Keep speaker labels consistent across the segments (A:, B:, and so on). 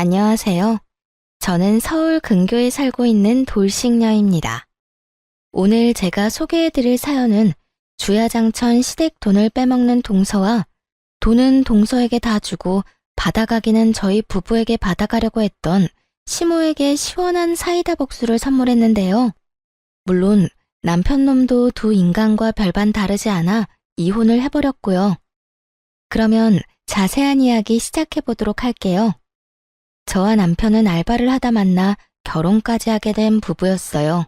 A: 안녕하세요. 저는 서울 근교에 살고 있는 돌싱녀입니다. 오늘 제가 소개해드릴 사연은 주야장천 시댁 돈을 빼먹는 동서와 돈은 동서에게 다 주고 받아가기는 저희 부부에게 받아가려고 했던 시모에게 시원한 사이다 복수를 선물했는데요. 물론 남편 놈도 두 인간과 별반 다르지 않아 이혼을 해버렸고요. 그러면 자세한 이야기 시작해보도록 할게요. 저와 남편은 알바를 하다 만나 결혼까지 하게 된 부부였어요.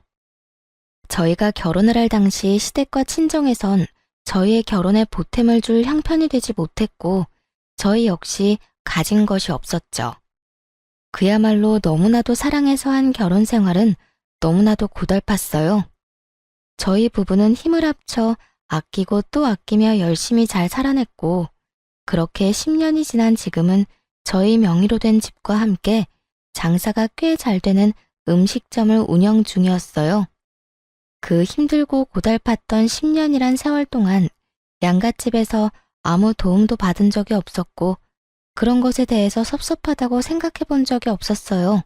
A: 저희가 결혼을 할 당시 시댁과 친정에선 저희의 결혼에 보탬을 줄 형편이 되지 못했고 저희 역시 가진 것이 없었죠. 그야말로 너무나도 사랑해서 한 결혼 생활은 너무나도 고달팠어요. 저희 부부는 힘을 합쳐 아끼고 또 아끼며 열심히 잘 살아냈고 그렇게 10년이 지난 지금은 저희 명의로 된 집과 함께 장사가 꽤 잘 되는 음식점을 운영 중이었어요. 그 힘들고 고달팠던 10년이란 세월 동안 양갓집에서 아무 도움도 받은 적이 없었고 그런 것에 대해서 섭섭하다고 생각해 본 적이 없었어요.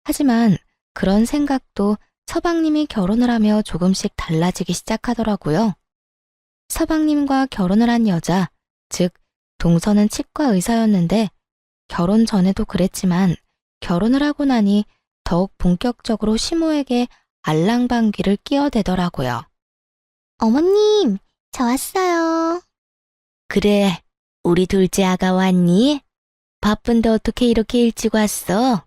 A: 하지만 그런 생각도 서방님이 결혼을 하며 조금씩 달라지기 시작하더라고요. 서방님과 결혼을 한 여자, 즉 동서는 치과 의사였는데 결혼 전에도 그랬지만 결혼을 하고 나니 더욱 본격적으로 시모에게 알랑방귀를 끼어대더라고요.
B: 어머님, 저 왔어요.
A: 그래, 우리 둘째 아가 왔니? 바쁜데 어떻게 이렇게 일찍 왔어?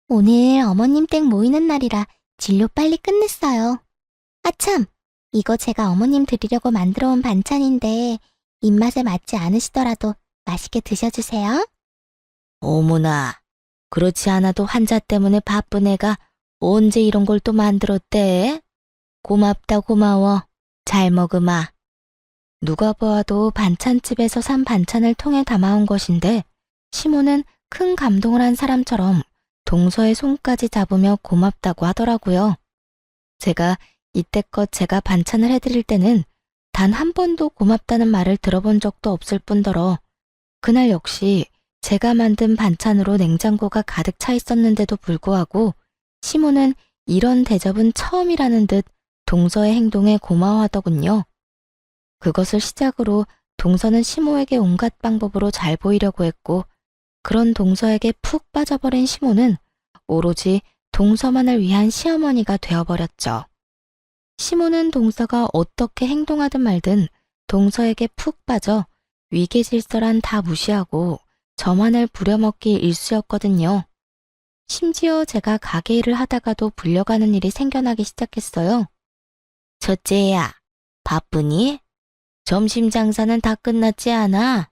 B: 오늘 어머님 댁 모이는 날이라 진료 빨리 끝냈어요. 아참, 이거 제가 어머님 드리려고 만들어 온 반찬인데 입맛에 맞지 않으시더라도 맛있게 드셔주세요.
A: 어머나, 그렇지 않아도 환자 때문에 바쁜 애가 언제 이런 걸 또 만들었대? 고맙다 고마워. 잘 먹으마. 누가 보아도 반찬집에서 산 반찬을 통에 담아온 것인데 시모는 큰 감동을 한 사람처럼 동서의 손까지 잡으며 고맙다고 하더라고요. 제가 이때껏 제가 반찬을 해드릴 때는 단 한 번도 고맙다는 말을 들어본 적도 없을 뿐더러 그날 역시 제가 만든 반찬으로 냉장고가 가득 차 있었는데도 불구하고 시모는 이런 대접은 처음이라는 듯 동서의 행동에 고마워하더군요. 그것을 시작으로 동서는 시모에게 온갖 방법으로 잘 보이려고 했고 그런 동서에게 푹 빠져버린 시모는 오로지 동서만을 위한 시어머니가 되어버렸죠. 시모는 동서가 어떻게 행동하든 말든 동서에게 푹 빠져 위계질서란 다 무시하고 저만을 부려먹기 일쑤였거든요. 심지어 제가 가게 일을 하다가도 불려가는 일이 생겨나기 시작했어요. 첫째야, 바쁘니? 점심 장사는 다 끝났지 않아?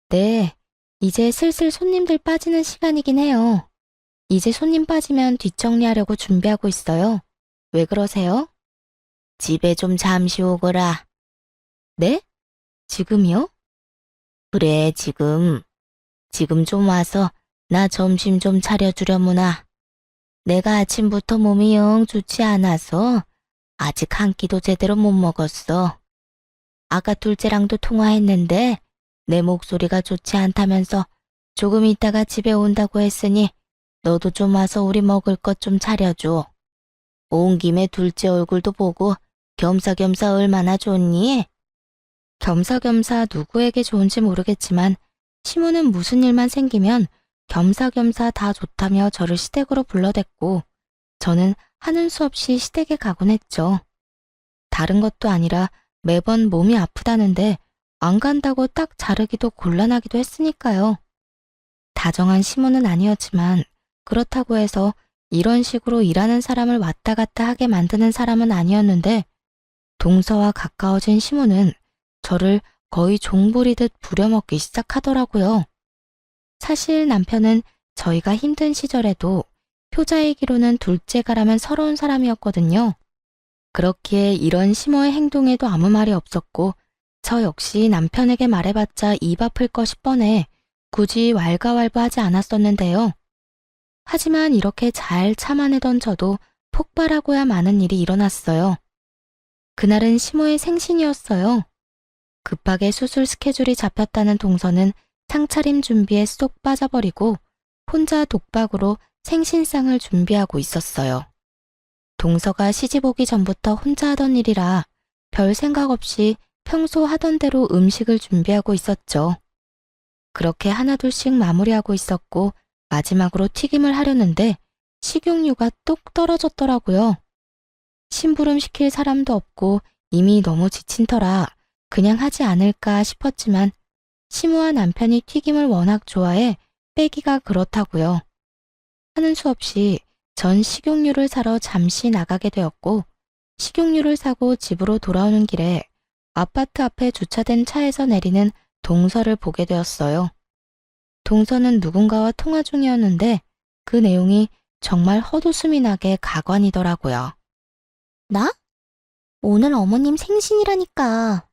A: 네, 이제 슬슬 손님들 빠지는 시간이긴 해요. 이제 손님 빠지면 뒷정리하려고 준비하고 있어요. 왜 그러세요? 집에 좀 잠시 오거라. 네? 지금이요? 그래, 지금. 지금 좀 와서 나 점심 좀 차려주려무나. 내가 아침부터 몸이 영 좋지 않아서 아직 한 끼도 제대로 못 먹었어. 아까 둘째랑도 통화했는데 내 목소리가 좋지 않다면서 조금 있다가 집에 온다고 했으니 너도 좀 와서 우리 먹을 것 좀 차려줘. 온 김에 둘째 얼굴도 보고 겸사겸사 얼마나 좋니? 겸사겸사 누구에게 좋은지 모르겠지만 시모는 무슨 일만 생기면 겸사겸사 다 좋다며 저를 시댁으로 불러댔고 저는 하는 수 없이 시댁에 가곤 했죠. 다른 것도 아니라 매번 몸이 아프다는데 안 간다고 딱 자르기도 곤란하기도 했으니까요. 다정한 시모는 아니었지만 그렇다고 해서 이런 식으로 일하는 사람을 왔다 갔다 하게 만드는 사람은 아니었는데 동서와 가까워진 시모는 저를 거의 종부리듯 부려먹기 시작하더라고요. 사실 남편은 저희가 힘든 시절에도 효자이기로는 둘째가라면 서러운 사람이었거든요. 그렇기에 이런 시모의 행동에도 아무 말이 없었고 저 역시 남편에게 말해봤자 입 아플 것이 뻔해 굳이 왈가왈부하지 않았었는데요. 하지만 이렇게 잘 참아내던 저도 폭발하고야 마는 일이 일어났어요. 그날은 시모의 생신이었어요. 급하게 수술 스케줄이 잡혔다는 동서는 상차림 준비에 쏙 빠져버리고 혼자 독박으로 생신상을 준비하고 있었어요. 동서가 시집 오기 전부터 혼자 하던 일이라 별 생각 없이 평소 하던 대로 음식을 준비하고 있었죠. 그렇게 하나둘씩 마무리하고 있었고 마지막으로 튀김을 하려는데 식용유가 뚝 떨어졌더라고요. 심부름 시킬 사람도 없고 이미 너무 지친 터라 그냥 하지 않을까 싶었지만 시무와 남편이 튀김을 워낙 좋아해 빼기가 그렇다고요. 하는 수 없이 전 식용유를 사러 잠시 나가게 되었고 식용유를 사고 집으로 돌아오는 길에 아파트 앞에 주차된 차에서 내리는 동서를 보게 되었어요. 동서는 누군가와 통화 중이었는데 그 내용이 정말 헛웃음이 나게 가관이더라고요.
B: 나? 오늘 어머님 생신이라니까.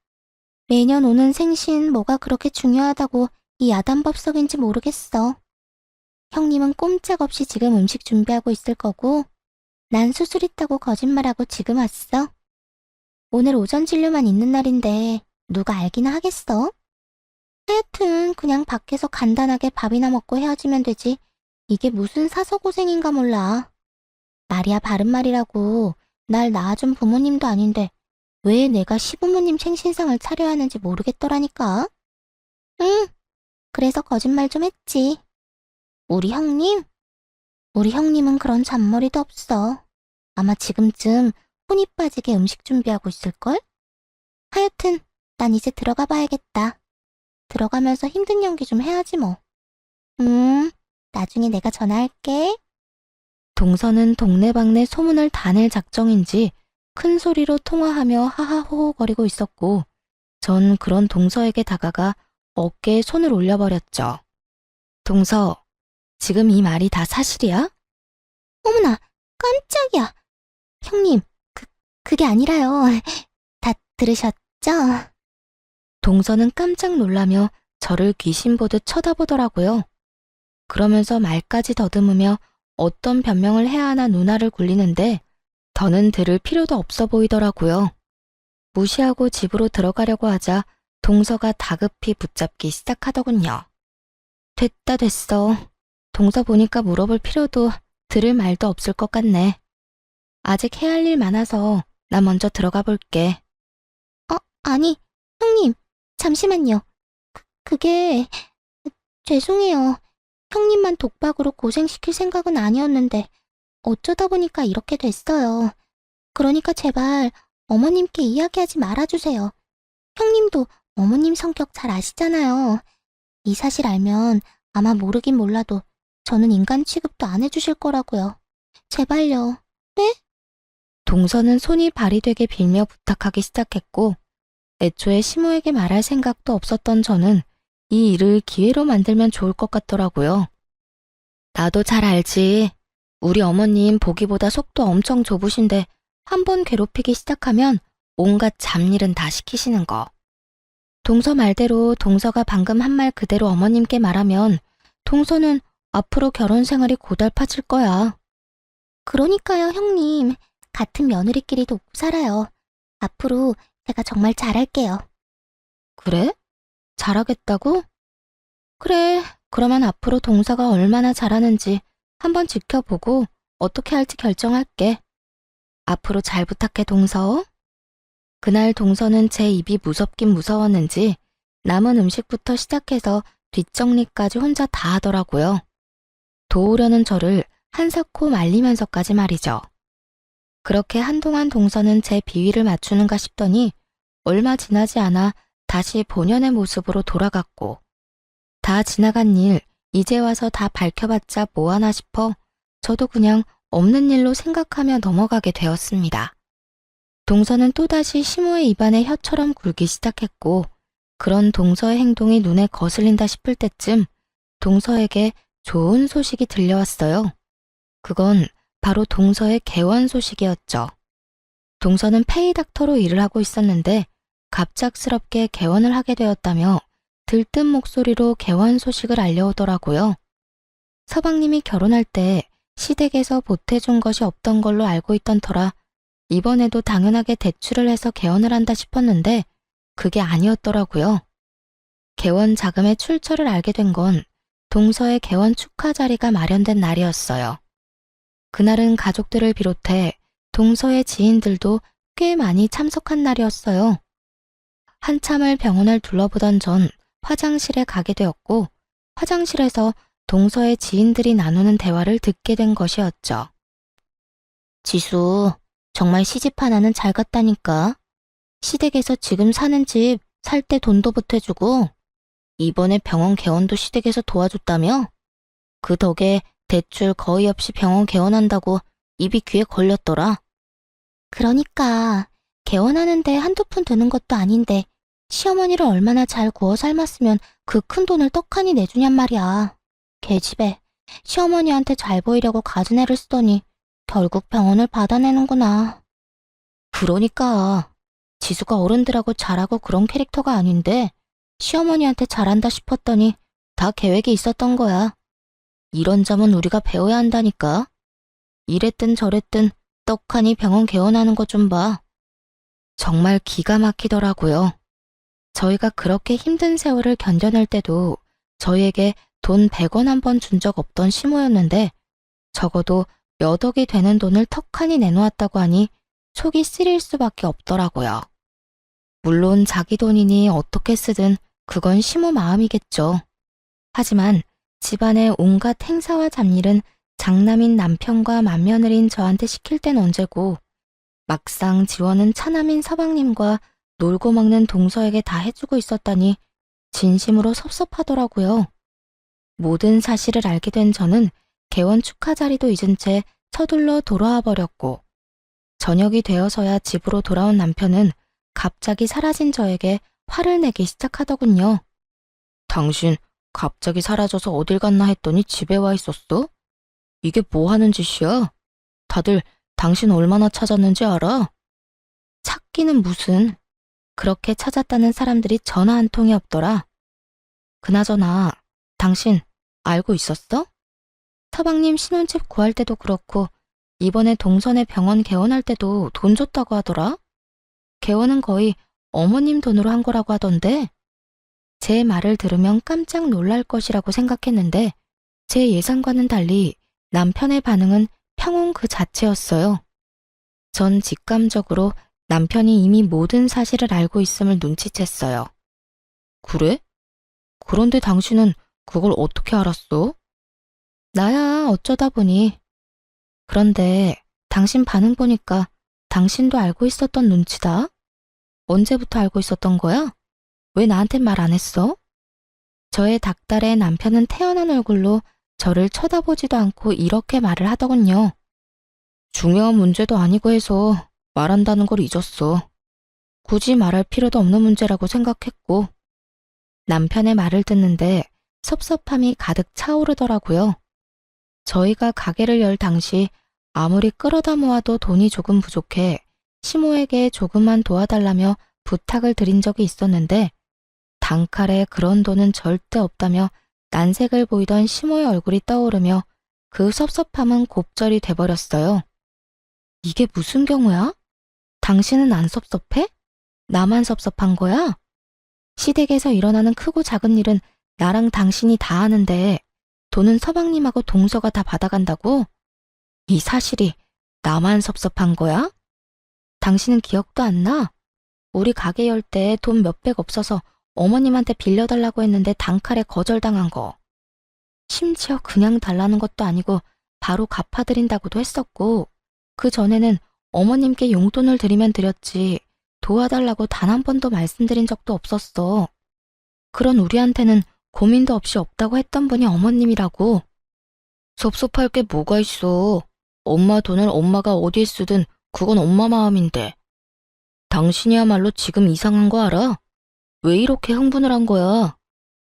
B: 매년 오는 생신 뭐가 그렇게 중요하다고 이 야단법석인지 모르겠어. 형님은 꼼짝없이 지금 음식 준비하고 있을 거고 난 수술 있다고 거짓말하고 지금 왔어. 오늘 오전 진료만 있는 날인데 누가 알기나 하겠어? 하여튼 그냥 밖에서 간단하게 밥이나 먹고 헤어지면 되지. 이게 무슨 사서고생인가 몰라. 말이야 바른말이라고 날 낳아준 부모님도 아닌데 왜 내가 시부모님 생신상을 차려야 하는지 모르겠더라니까. 응, 그래서 거짓말 좀 했지. 우리 형님? 우리 형님은 그런 잔머리도 없어. 아마 지금쯤 혼이 빠지게 음식 준비하고 있을걸? 하여튼 난 이제 들어가 봐야겠다. 들어가면서 힘든 연기 좀 해야지 뭐. 나중에 내가 전화할게.
A: 동서는 동네방네 소문을 다 낼 작정인지 큰 소리로 통화하며 하하호호거리고 있었고 전 그런 동서에게 다가가 어깨에 손을 올려버렸죠. 동서, 지금 이 말이 다 사실이야?
B: 어머나, 깜짝이야. 형님, 그게 아니라요. 다 들으셨죠?
A: 동서는 깜짝 놀라며 저를 귀신 보듯 쳐다보더라고요. 그러면서 말까지 더듬으며 어떤 변명을 해야 하나 누나를 굴리는데 더는 들을 필요도 없어 보이더라고요. 무시하고 집으로 들어가려고 하자 동서가 다급히 붙잡기 시작하더군요. 됐어. 동서 보니까 물어볼 필요도 들을 말도 없을 것 같네. 아직 해야 할 일 많아서 나 먼저 들어가 볼게.
B: 아니, 형님, 잠시만요. 그게... 죄송해요. 형님만 독박으로 고생시킬 생각은 아니었는데 어쩌다 보니까 이렇게 됐어요. 그러니까 제발 어머님께 이야기하지 말아주세요. 형님도 어머님 성격 잘 아시잖아요. 이 사실 알면 아마 모르긴 몰라도 저는 인간 취급도 안 해주실 거라고요. 제발요.
A: 동서는 손이 발이 되게 빌며 부탁하기 시작했고 애초에 시모에게 말할 생각도 없었던 저는 이 일을 기회로 만들면 좋을 것 같더라고요. 나도 잘 알지. 우리 어머님 보기보다 속도 엄청 좁으신데 한번 괴롭히기 시작하면 온갖 잡일은 다 시키시는 거. 동서 말대로 동서가 방금 한 말 그대로 어머님께 말하면 동서는 앞으로 결혼 생활이 고달파질 거야.
B: 그러니까요, 형님. 같은 며느리끼리 돕고 살아요. 앞으로 제가 정말 잘할게요.
A: 그래? 잘하겠다고? 그래, 그러면 앞으로 동서가 얼마나 잘하는지 한번 지켜보고 어떻게 할지 결정할게. 앞으로 잘 부탁해, 동서. 그날 동서는 제 입이 무섭긴 무서웠는지 남은 음식부터 시작해서 뒷정리까지 혼자 다 하더라고요. 도우려는 저를 한사코 말리면서까지 말이죠. 그렇게 한동안 동서는 제 비위를 맞추는가 싶더니 얼마 지나지 않아 다시 본연의 모습으로 돌아갔고 다 지나간 일 이제 와서 다 밝혀봤자 뭐하나 싶어 저도 그냥 없는 일로 생각하며 넘어가게 되었습니다. 동서는 또다시 시모의 입안에 혀처럼 굴기 시작했고 그런 동서의 행동이 눈에 거슬린다 싶을 때쯤 동서에게 좋은 소식이 들려왔어요. 그건 바로 동서의 개원 소식이었죠. 동서는 페이닥터로 일을 하고 있었는데 갑작스럽게 개원을 하게 되었다며 들뜬 목소리로 개원 소식을 알려오더라고요. 서방님이 결혼할 때 시댁에서 보태준 것이 없던 걸로 알고 있던 터라 이번에도 당연하게 대출을 해서 개원을 한다 싶었는데 그게 아니었더라고요. 개원 자금의 출처를 알게 된 건 동서의 개원 축하 자리가 마련된 날이었어요. 그날은 가족들을 비롯해 동서의 지인들도 꽤 많이 참석한 날이었어요. 한참을 병원을 둘러보던 전 화장실에 가게 되었고, 화장실에서 동서의 지인들이 나누는 대화를 듣게 된 것이었죠. 지수, 정말 시집 하나는 잘 갔다니까. 시댁에서 지금 사는 집 살 때 돈도 보태주고, 이번에 병원 개원도 시댁에서 도와줬다며? 그 덕에 대출 거의 없이 병원 개원한다고 입이 귀에 걸렸더라.
B: 그러니까 개원하는데 한두 푼 드는 것도 아닌데 시어머니를 얼마나 잘 구워 삶았으면 그 큰 돈을 떡하니 내주냔 말이야. 계집애, 시어머니한테 잘 보이려고 가진 애를 쓰더니 결국 병원을 받아내는구나.
A: 그러니까 지수가 어른들하고 잘하고 그런 캐릭터가 아닌데 시어머니한테 잘한다 싶었더니 다 계획이 있었던 거야. 이런 점은 우리가 배워야 한다니까. 이랬든 저랬든 떡하니 병원 개원하는 것 좀 봐. 정말 기가 막히더라고요. 저희가 그렇게 힘든 세월을 견뎌낼 때도 저희에게 돈 100원 한 번 준 적 없던 시모였는데 적어도 몇 억이 되는 돈을 턱하니 내놓았다고 하니 속이 쓰릴 수밖에 없더라고요. 물론 자기 돈이니 어떻게 쓰든 그건 시모 마음이겠죠. 하지만 집안의 온갖 행사와 잡일은 장남인 남편과 맏며느리인 저한테 시킬 땐 언제고, 막상 지원은 차남인 서방님과 놀고 먹는 동서에게 다 해주고 있었다니 진심으로 섭섭하더라고요. 모든 사실을 알게 된 저는 개원 축하 자리도 잊은 채 서둘러 돌아와 버렸고, 저녁이 되어서야 집으로 돌아온 남편은 갑자기 사라진 저에게 화를 내기 시작하더군요. 당신 갑자기 사라져서 어딜 갔나 했더니 집에 와 있었어? 이게 뭐 하는 짓이야? 다들 당신 얼마나 찾았는지 알아? 찾기는 무슨. 그렇게 찾았다는 사람들이 전화 한 통이 없더라. 그나저나 당신 알고 있었어? 서방님 신혼집 구할 때도 그렇고 이번에 동선에 병원 개원할 때도 돈 줬다고 하더라. 개원은 거의 어머님 돈으로 한 거라고 하던데. 제 말을 들으면 깜짝 놀랄 것이라고 생각했는데 제 예상과는 달리 남편의 반응은 평온 그 자체였어요. 전 직감적으로 남편이 이미 모든 사실을 알고 있음을 눈치챘어요. 그래? 그런데 당신은 그걸 어떻게 알았어? 나야 어쩌다 보니. 그런데 당신 반응 보니까 당신도 알고 있었던 눈치다. 언제부터 알고 있었던 거야? 왜 나한텐 말 안 했어? 저의 닭달의 남편은 태연한 얼굴로 저를 쳐다보지도 않고 이렇게 말을 하더군요. 중요한 문제도 아니고 해서 말한다는 걸 잊었어. 굳이 말할 필요도 없는 문제라고 생각했고. 남편의 말을 듣는데 섭섭함이 가득 차오르더라고요. 저희가 가게를 열 당시 아무리 끌어다 모아도 돈이 조금 부족해 시모에게 조금만 도와달라며 부탁을 드린 적이 있었는데 단칼에 그런 돈은 절대 없다며 난색을 보이던 시모의 얼굴이 떠오르며 그 섭섭함은 곱절이 돼버렸어요. 이게 무슨 경우야? 당신은 안 섭섭해? 나만 섭섭한 거야? 시댁에서 일어나는 크고 작은 일은 나랑 당신이 다 하는데 돈은 서방님하고 동서가 다 받아간다고? 이 사실이 나만 섭섭한 거야? 당신은 기억도 안 나? 우리 가게 열 때 돈 몇백 없어서 어머님한테 빌려달라고 했는데 단칼에 거절당한 거. 심지어 그냥 달라는 것도 아니고 바로 갚아드린다고도 했었고, 그 전에는 어머님께 용돈을 드리면 드렸지 도와달라고 단 한 번도 말씀드린 적도 없었어. 그런 우리한테는 고민도 없이 없다고 했던 분이 어머님이라고. 섭섭할 게 뭐가 있어. 엄마 돈을 엄마가 어디에 쓰든 그건 엄마 마음인데. 당신이야말로 지금 이상한 거 알아? 왜 이렇게 흥분을 한 거야?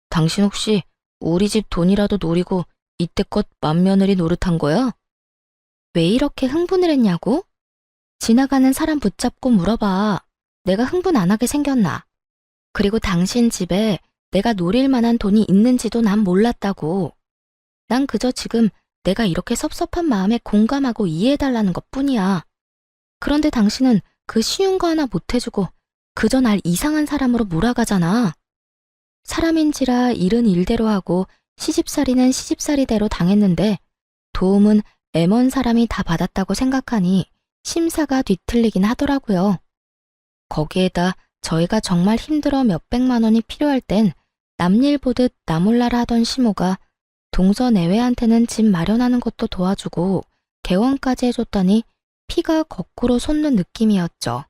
A: 당신 혹시 우리 집 돈이라도 노리고 이때껏 맏며느리 노릇한 거야? 왜 이렇게 흥분을 했냐고? 지나가는 사람 붙잡고 물어봐. 내가 흥분 안 하게 생겼나? 그리고 당신 집에 내가 노릴 만한 돈이 있는지도 난 몰랐다고. 난 그저 지금 내가 이렇게 섭섭한 마음에 공감하고 이해해달라는 것뿐이야. 그런데 당신은 그 쉬운 거 하나 못 해주고 그저 날 이상한 사람으로 몰아가잖아. 사람인지라 일은 일대로 하고 시집살이는 시집살이대로 당했는데 도움은 애먼 사람이 다 받았다고 생각하니 심사가 뒤틀리긴 하더라고요. 거기에다 저희가 정말 힘들어 몇백만 원이 필요할 땐 남일 보듯 나몰라라 하던 시모가 동서 내외한테는 집 마련하는 것도 도와주고 개원까지 해줬다니 피가 거꾸로 솟는 느낌이었죠.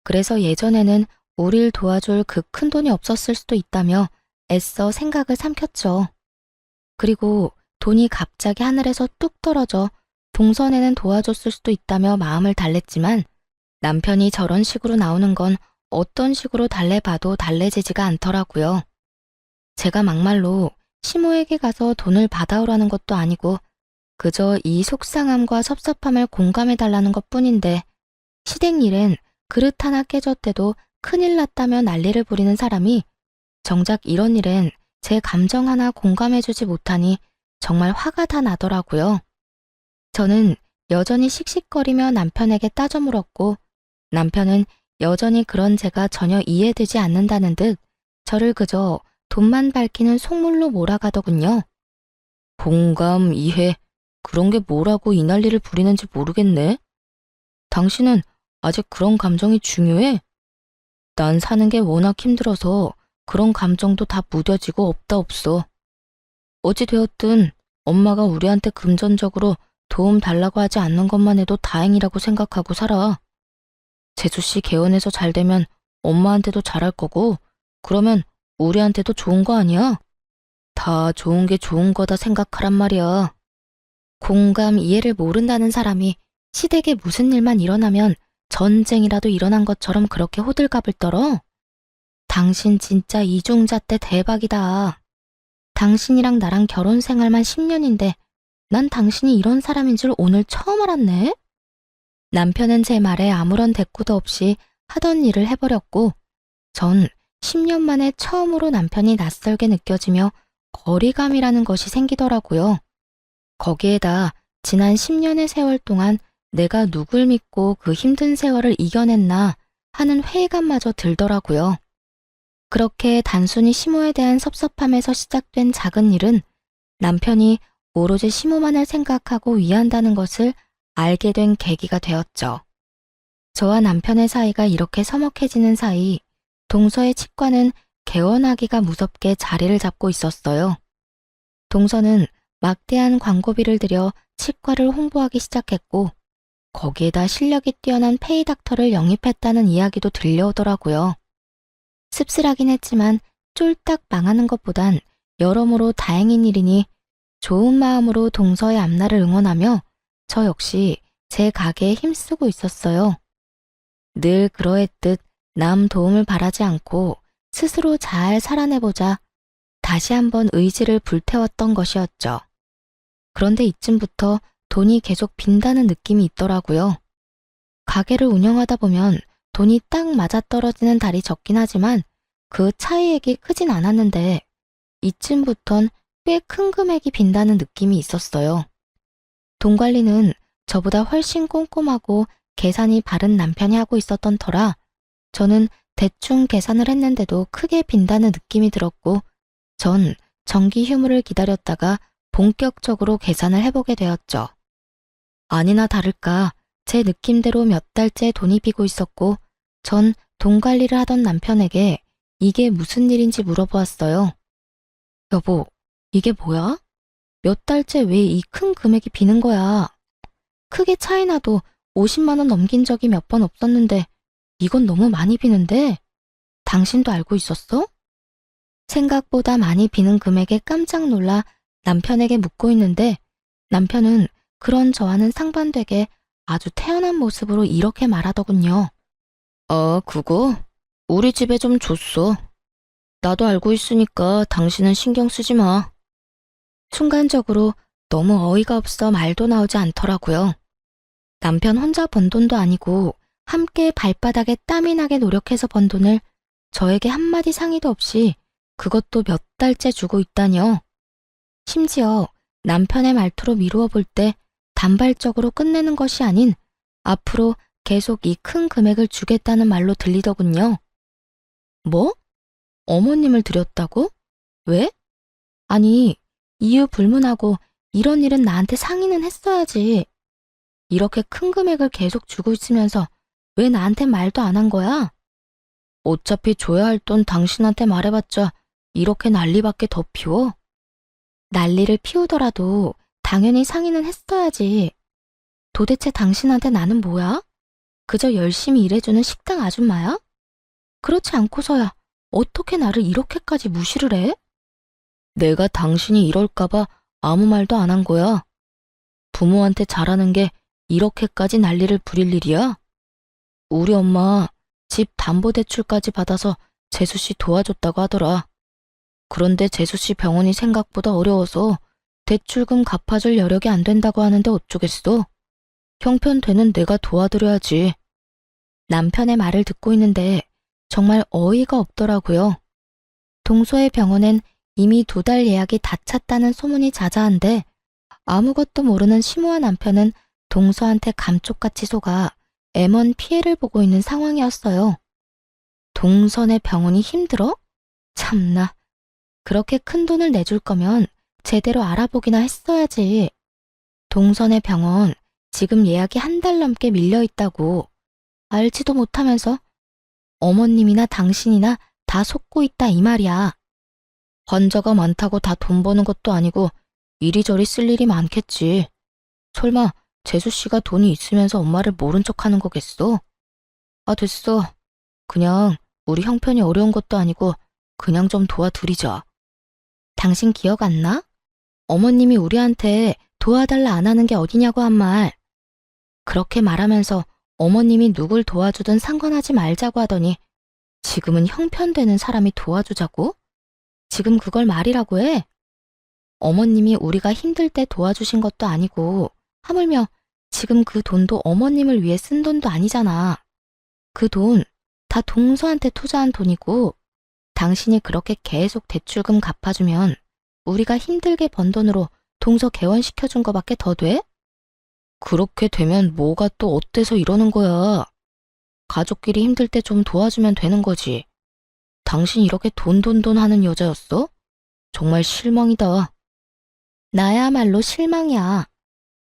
A: 그래서 예전에는 우릴 도와줄 그 큰 돈이 없었을 수도 있다며 애써 생각을 삼켰죠. 그리고 돈이 갑자기 하늘에서 뚝 떨어져 동선에는 도와줬을 수도 있다며 마음을 달랬지만 남편이 저런 식으로 나오는 건 어떤 식으로 달래봐도 달래지지가 않더라고요. 제가 막말로 시모에게 가서 돈을 받아오라는 것도 아니고 그저 이 속상함과 섭섭함을 공감해달라는 것뿐인데 시댁 일엔 그릇 하나 깨졌대도 큰일 났다며 난리를 부리는 사람이 정작 이런 일엔 제 감정 하나 공감해주지 못하니 정말 화가 다 나더라고요. 저는 여전히 씩씩거리며 남편에게 따져 물었고 남편은 여전히 그런 제가 전혀 이해되지 않는다는 듯 저를 그저 돈만 밝히는 속물로 몰아가더군요. 공감, 이해, 그런 게 뭐라고 이 난리를 부리는지 모르겠네. 당신은 아직 그런 감정이 중요해? 난 사는 게 워낙 힘들어서 그런 감정도 다 무뎌지고 없다 없어. 어찌 되었든 엄마가 우리한테 금전적으로 도움 달라고 하지 않는 것만 해도 다행이라고 생각하고 살아. 재수씨 개원해서 잘 되면 엄마한테도 잘할 거고 그러면 우리한테도 좋은 거 아니야? 다 좋은 게 좋은 거다 생각하란 말이야. 공감, 이해를 모른다는 사람이 시댁에 무슨 일만 일어나면 전쟁이라도 일어난 것처럼 그렇게 호들갑을 떨어? 당신 진짜 이중잣대 대박이다. 당신이랑 나랑 결혼 생활만 10년인데 난 당신이 이런 사람인 줄 오늘 처음 알았네? 남편은 제 말에 아무런 대꾸도 없이 하던 일을 해버렸고 전 10년 만에 처음으로 남편이 낯설게 느껴지며 거리감이라는 것이 생기더라고요. 거기에다 지난 10년의 세월 동안 내가 누굴 믿고 그 힘든 세월을 이겨냈나 하는 회의감마저 들더라고요. 그렇게 단순히 시모에 대한 섭섭함에서 시작된 작은 일은 남편이 오로지 시모만을 생각하고 위한다는 것을 알게 된 계기가 되었죠. 저와 남편의 사이가 이렇게 서먹해지는 사이 동서의 치과는 개원하기가 무섭게 자리를 잡고 있었어요. 동서는 막대한 광고비를 들여 치과를 홍보하기 시작했고 거기에다 실력이 뛰어난 페이닥터를 영입했다는 이야기도 들려오더라고요. 씁쓸하긴 했지만 쫄딱 망하는 것보단 여러모로 다행인 일이니 좋은 마음으로 동서의 앞날을 응원하며 저 역시 제 가게에 힘쓰고 있었어요. 늘 그러했듯 남 도움을 바라지 않고 스스로 잘 살아내보자 다시 한번 의지를 불태웠던 것이었죠. 그런데 이쯤부터 돈이 계속 빈다는 느낌이 있더라고요. 가게를 운영하다 보면 돈이 딱 맞아떨어지는 달이 적긴 하지만 그 차이액이 크진 않았는데 이쯤부턴 꽤 큰 금액이 빈다는 느낌이 있었어요. 돈 관리는 저보다 훨씬 꼼꼼하고 계산이 바른 남편이 하고 있었던 터라 저는 대충 계산을 했는데도 크게 빈다는 느낌이 들었고 전 정기 휴무를 기다렸다가 본격적으로 계산을 해보게 되었죠. 아니나 다를까 제 느낌대로 몇 달째 돈이 비고 있었고 전 돈 관리를 하던 남편에게 이게 무슨 일인지 물어보았어요. 여보, 이게 뭐야? 몇 달째 왜 이 큰 금액이 비는 거야? 크게 차이나도 50만 원 넘긴 적이 몇 번 없었는데 이건 너무 많이 비는데? 당신도 알고 있었어? 생각보다 많이 비는 금액에 깜짝 놀라 남편에게 묻고 있는데 남편은 그런 저와는 상반되게 아주 태연한 모습으로 이렇게 말하더군요. 그거? 우리 집에 좀 줬어. 나도 알고 있으니까 당신은 신경 쓰지 마. 순간적으로 너무 어이가 없어 말도 나오지 않더라고요. 남편 혼자 번 돈도 아니고 함께 발바닥에 땀이 나게 노력해서 번 돈을 저에게 한마디 상의도 없이 그것도 몇 달째 주고 있다니요. 심지어 남편의 말투로 미루어 볼 때 단발적으로 끝내는 것이 아닌 앞으로 계속 이 큰 금액을 주겠다는 말로 들리더군요. 뭐? 어머님을 드렸다고? 왜? 아니, 이유 불문하고 이런 일은 나한테 상의는 했어야지. 이렇게 큰 금액을 계속 주고 있으면서 왜 나한테 말도 안 한 거야? 어차피 줘야 할 돈 당신한테 말해봤자 이렇게 난리밖에 더 피워? 난리를 피우더라도 당연히 상의는 했어야지. 도대체 당신한테 나는 뭐야? 그저 열심히 일해주는 식당 아줌마야? 그렇지 않고서야 어떻게 나를 이렇게까지 무시를 해? 내가 당신이 이럴까봐 아무 말도 안 한 거야. 부모한테 잘하는 게 이렇게까지 난리를 부릴 일이야? 우리 엄마 집 담보대출까지 받아서 재수 씨 도와줬다고 하더라. 그런데 재수 씨 병원이 생각보다 어려워서 대출금 갚아줄 여력이 안 된다고 하는데 어쩌겠어? 형편되는 내가 도와드려야지. 남편의 말을 듣고 있는데 정말 어이가 없더라고요. 동서의 병원엔 이미 2달 예약이 다 찼다는 소문이 자자한데 아무것도 모르는 심우와 남편은 동서한테 감쪽같이 속아 애먼 피해를 보고 있는 상황이었어요. 동선의 병원이 힘들어? 참나. 그렇게 큰 돈을 내줄 거면 제대로 알아보기나 했어야지. 동선의 병원 지금 예약이 1달 넘게 밀려 있다고. 알지도 못하면서 어머님이나 당신이나 다 속고 있다 이 말이야. 환자가 많다고 다 돈 버는 것도 아니고 이리저리 쓸 일이 많겠지. 설마 재수 씨가 돈이 있으면서 엄마를 모른 척 하는 거겠어? 아, 됐어. 그냥 우리 형편이 어려운 것도 아니고 그냥 좀 도와드리자. 당신 기억 안 나? 어머님이 우리한테 도와달라 안 하는 게 어디냐고 한 말. 그렇게 말하면서 어머님이 누굴 도와주든 상관하지 말자고 하더니 지금은 형편되는 사람이 도와주자고? 지금 그걸 말이라고 해? 어머님이 우리가 힘들 때 도와주신 것도 아니고 하물며 지금 그 돈도 어머님을 위해 쓴 돈도 아니잖아. 그 돈 다 동서한테 투자한 돈이고 당신이 그렇게 계속 대출금 갚아주면 우리가 힘들게 번 돈으로 동서 개원시켜준 거밖에 더 돼? 그렇게 되면 뭐가 또 어때서 이러는 거야. 가족끼리 힘들 때 좀 도와주면 되는 거지. 당신 이렇게 돈 하는 여자였어? 정말 실망이다. 나야말로 실망이야.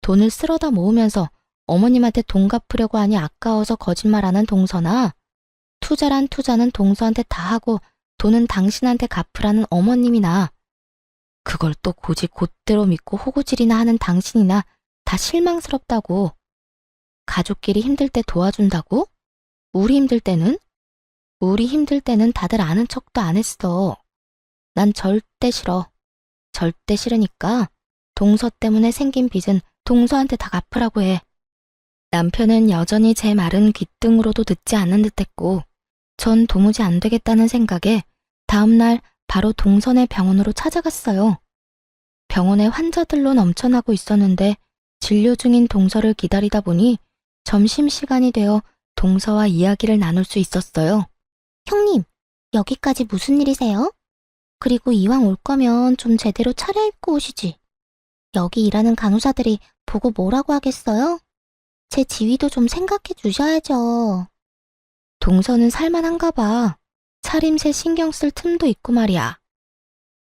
A: 돈을 쓸어다 모으면서 어머님한테 돈 갚으려고 하니 아까워서 거짓말하는 동서나 투자란 투자는 동서한테 다 하고 돈은 당신한테 갚으라는 어머님이나 그걸 또 고지 곧대로 믿고 호구질이나 하는 당신이나 다 실망스럽다고. 가족끼리 힘들 때 도와준다고? 우리 힘들 때는? 우리 힘들 때는 다들 아는 척도 안 했어. 난 절대 싫어. 절대 싫으니까 동서 때문에 생긴 빚은 동서한테 다 갚으라고 해. 남편은 여전히 제 말은 귓등으로도 듣지 않는 듯했고 전 도무지 안 되겠다는 생각에 다음날 바로 동선의 병원으로 찾아갔어요. 병원에 환자들로 넘쳐나고 있었는데 진료 중인 동서를 기다리다 보니 점심시간이 되어 동서와 이야기를 나눌 수 있었어요.
B: 형님, 여기까지 무슨 일이세요? 그리고 이왕 올 거면 좀 제대로 차려입고 오시지. 여기 일하는 간호사들이 보고 뭐라고 하겠어요? 제 지위도 좀 생각해 주셔야죠.
A: 동서는 살만한가 봐. 차림새 신경 쓸 틈도 있고 말이야.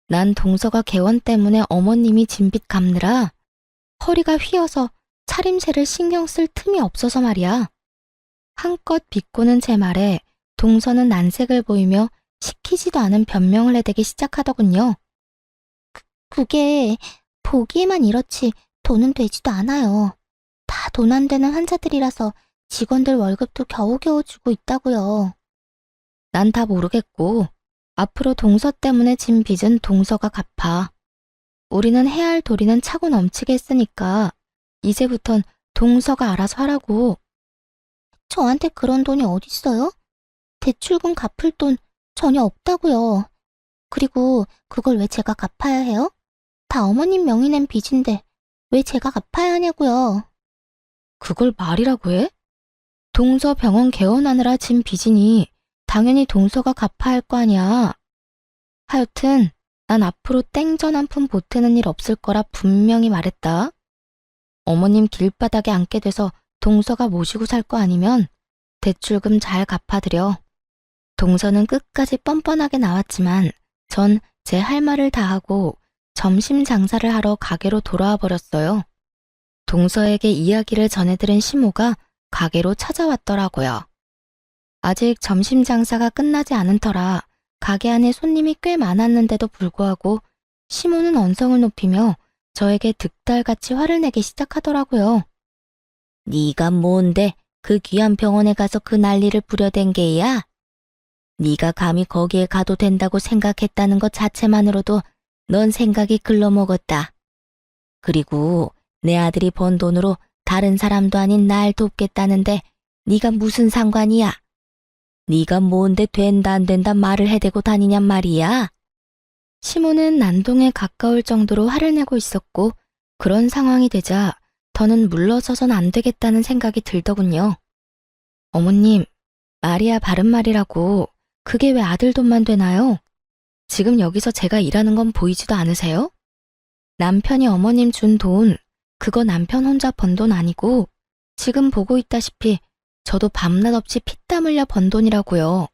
A: 난 동서가 개원 때문에 어머님이 진 빚 갚느라 허리가 휘어서 차림새를 신경 쓸 틈이 없어서 말이야. 한껏 비꼬는 제 말에 동서는 난색을 보이며 시키지도 않은 변명을 해대기 시작하더군요.
B: 그게 보기에만 이렇지 돈은 되지도 않아요. 다 돈 안 되는 환자들이라서 직원들 월급도 겨우겨우 주고 있다고요.
A: 난 다 모르겠고 앞으로 동서 때문에 진 빚은 동서가 갚아. 우리는 해야 할 도리는 차고 넘치게 했으니까 이제부턴 동서가 알아서 하라고.
B: 저한테 그런 돈이 어딨어요? 대출금 갚을 돈 전혀 없다고요. 그리고 그걸 왜 제가 갚아야 해요? 다 어머님 명의 낸 빚인데 왜 제가 갚아야 하냐고요.
A: 그걸 말이라고 해? 동서 병원 개원하느라 진 빚이니 당연히 동서가 갚아야 할 거 아니야. 하여튼 난 앞으로 땡전 한 푼 보태는 일 없을 거라 분명히 말했다. 어머님 길바닥에 앉게 돼서 동서가 모시고 살 거 아니면 대출금 잘 갚아드려. 동서는 끝까지 뻔뻔하게 나왔지만 전 제 할 말을 다 하고 점심 장사를 하러 가게로 돌아와 버렸어요. 동서에게 이야기를 전해들은 시모가 가게로 찾아왔더라고요. 아직 점심 장사가 끝나지 않은 터라 가게 안에 손님이 꽤 많았는데도 불구하고 시모는 언성을 높이며 저에게 득달같이 화를 내기 시작하더라고요. 네가 뭔데 그 귀한 병원에 가서 그 난리를 부려댄 게야? 네가 감히 거기에 가도 된다고 생각했다는 것 자체만으로도 넌 생각이 글러먹었다. 그리고 내 아들이 번 돈으로 다른 사람도 아닌 날 돕겠다는데 네가 무슨 상관이야? 네가 뭔데 된다 안 된다 말을 해대고 다니냔 말이야? 시모는 난동에 가까울 정도로 화를 내고 있었고 그런 상황이 되자 더는 물러서선 안 되겠다는 생각이 들더군요. 어머님, 말이야 바른 말이라고 그게 왜 아들 돈만 되나요? 지금 여기서 제가 일하는 건 보이지도 않으세요? 남편이 어머님 준 돈, 그거 남편 혼자 번 돈 아니고 지금 보고 있다시피 저도 밤낮 없이 피땀 흘려 번 돈이라고요.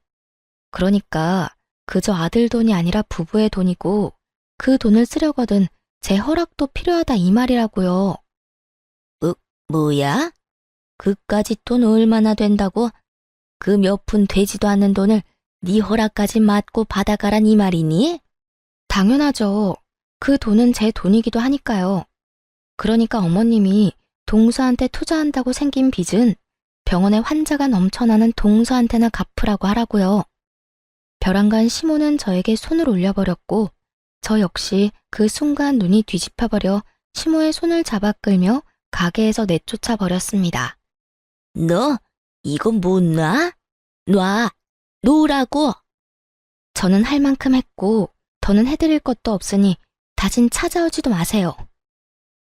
A: 그러니까 그저 아들 돈이 아니라 부부의 돈이고 그 돈을 쓰려거든 제 허락도 필요하다 이 말이라고요. 뭐야? 그까짓 돈 얼마나 된다고? 그 몇 푼 되지도 않는 돈을 네 허락까지 맞고 받아가란 이 말이니? 당연하죠. 그 돈은 제 돈이기도 하니까요. 그러니까 어머님이 동서한테 투자한다고 생긴 빚은 병원에 환자가 넘쳐나는 동서한테나 갚으라고 하라고요. 벼랑간 시모는 저에게 손을 올려버렸고 저 역시 그 순간 눈이 뒤집혀버려 시모의 손을 잡아 끌며 가게에서 내쫓아 버렸습니다. 너 이건 못 놔? 놔! 놓으라고! 저는 할 만큼 했고 더는 해드릴 것도 없으니 다신 찾아오지도 마세요.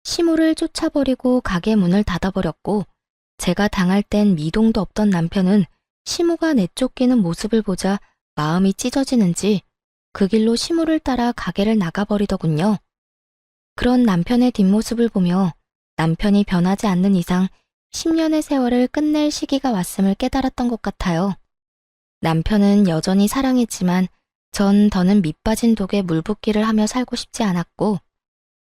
A: 시모를 쫓아버리고 가게 문을 닫아버렸고 제가 당할 땐 미동도 없던 남편은 시모가 내쫓기는 모습을 보자 마음이 찢어지는지 그 길로 시모를 따라 가게를 나가버리더군요. 그런 남편의 뒷모습을 보며 남편이 변하지 않는 이상 10년의 세월을 끝낼 시기가 왔음을 깨달았던 것 같아요. 남편은 여전히 사랑했지만 전 더는 밑빠진 독에 물붓기를 하며 살고 싶지 않았고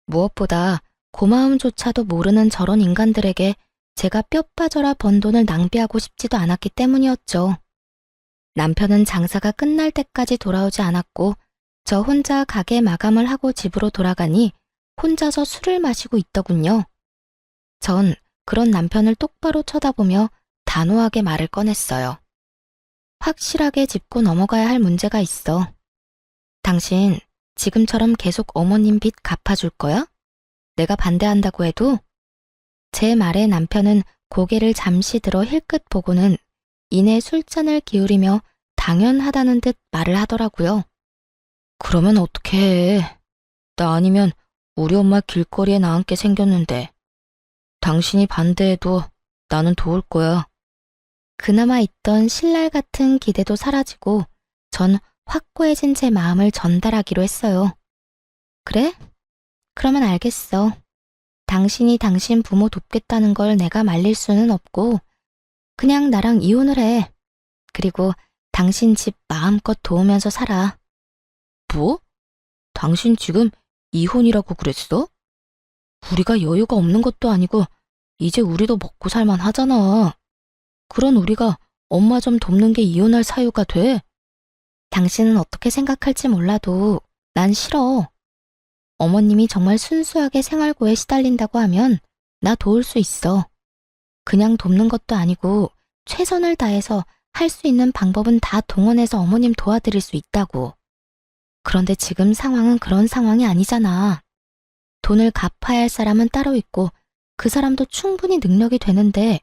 A: 무엇보다 고마움조차도 모르는 저런 인간들에게 제가 뼈 빠져라 번 돈을 낭비하고 싶지도 않았기 때문이었죠. 남편은 장사가 끝날 때까지 돌아오지 않았고 저 혼자 가게 마감을 하고 집으로 돌아가니 혼자서 술을 마시고 있더군요. 전 그런 남편을 똑바로 쳐다보며 단호하게 말을 꺼냈어요. 확실하게 짚고 넘어가야 할 문제가 있어. 당신 지금처럼 계속 어머님 빚 갚아줄 거야? 내가 반대한다고 해도? 제 말에 남편은 고개를 잠시 들어 힐끗 보고는 이내 술잔을 기울이며 당연하다는 듯 말을 하더라고요. 그러면 어떡해. 나 아니면 우리 엄마 길거리에 나앉게 생겼는데. 당신이 반대해도 나는 도울 거야. 그나마 있던 신랄 같은 기대도 사라지고 전 확고해진 제 마음을 전달하기로 했어요. 그래? 그러면 알겠어. 당신이 당신 부모 돕겠다는 걸 내가 말릴 수는 없고 그냥 나랑 이혼을 해. 그리고 당신 집 마음껏 도우면서 살아. 뭐? 당신 지금 이혼이라고 그랬어? 우리가 여유가 없는 것도 아니고 이제 우리도 먹고 살만 하잖아. 그런 우리가 엄마 좀 돕는 게 이혼할 사유가 돼? 당신은 어떻게 생각할지 몰라도 난 싫어. 어머님이 정말 순수하게 생활고에 시달린다고 하면 나 도울 수 있어. 그냥 돕는 것도 아니고 최선을 다해서 할 수 있는 방법은 다 동원해서 어머님 도와드릴 수 있다고. 그런데 지금 상황은 그런 상황이 아니잖아. 돈을 갚아야 할 사람은 따로 있고 그 사람도 충분히 능력이 되는데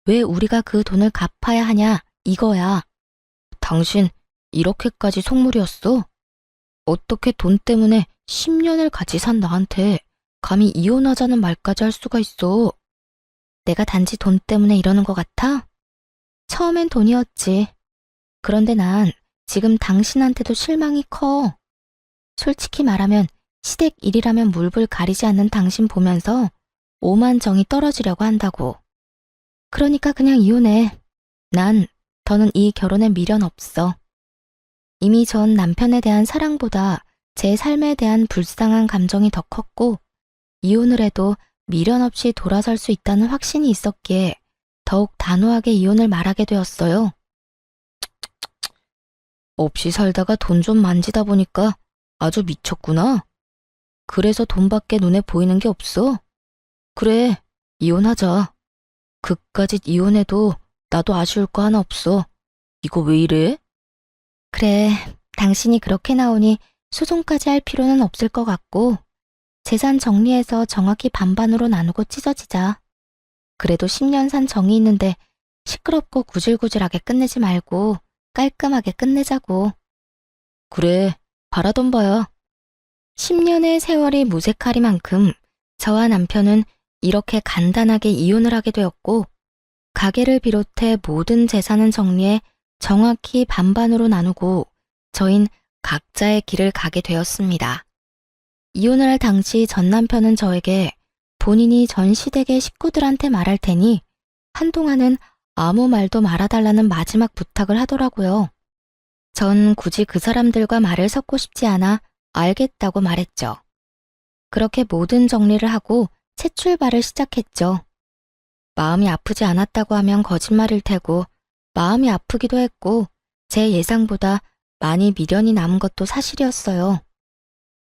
A: 왜 우리가 그 돈을 갚아야 하냐 이거야. 당신 이렇게까지 속물이었어? 어떻게 돈 때문에 10년을 같이 산 나한테 감히 이혼하자는 말까지 할 수가 있어. 내가 단지 돈 때문에 이러는 것 같아? 처음엔 돈이었지. 그런데 난 지금 당신한테도 실망이 커. 솔직히 말하면 시댁 일이라면 물불 가리지 않는 당신 보면서 오만 정이 떨어지려고 한다고. 그러니까 그냥 이혼해. 난 더는 이 결혼에 미련 없어. 이미 전 남편에 대한 사랑보다 제 삶에 대한 불쌍한 감정이 더 컸고 이혼을 해도 미련 없이 돌아설 수 있다는 확신이 있었기에 더욱 단호하게 이혼을 말하게 되었어요. 없이 살다가 돈 좀 만지다 보니까 아주 미쳤구나. 그래서 돈밖에 눈에 보이는 게 없어. 그래, 이혼하자. 그까짓 이혼해도 나도 아쉬울 거 하나 없어. 이거 왜 이래? 그래, 당신이 그렇게 나오니 소송까지 할 필요는 없을 것 같고 재산 정리해서 정확히 반반으로 나누고 찢어지자. 그래도 10년 산 정이 있는데 시끄럽고 구질구질하게 끝내지 말고 깔끔하게 끝내자고. 그래, 바라던 바야. 10년의 세월이 무색하리만큼 저와 남편은 이렇게 간단하게 이혼을 하게 되었고 가게를 비롯해 모든 재산은 정리해 정확히 반반으로 나누고 저흰 각자의 길을 가게 되었습니다. 이혼을 할 당시 전 남편은 저에게 본인이 전 시댁의 식구들한테 말할 테니 한동안은 아무 말도 말아달라는 마지막 부탁을 하더라고요. 전 굳이 그 사람들과 말을 섞고 싶지 않아 알겠다고 말했죠. 그렇게 모든 정리를 하고 새 출발을 시작했죠. 마음이 아프지 않았다고 하면 거짓말일 테고 마음이 아프기도 했고 제 예상보다 많이 미련이 남은 것도 사실이었어요.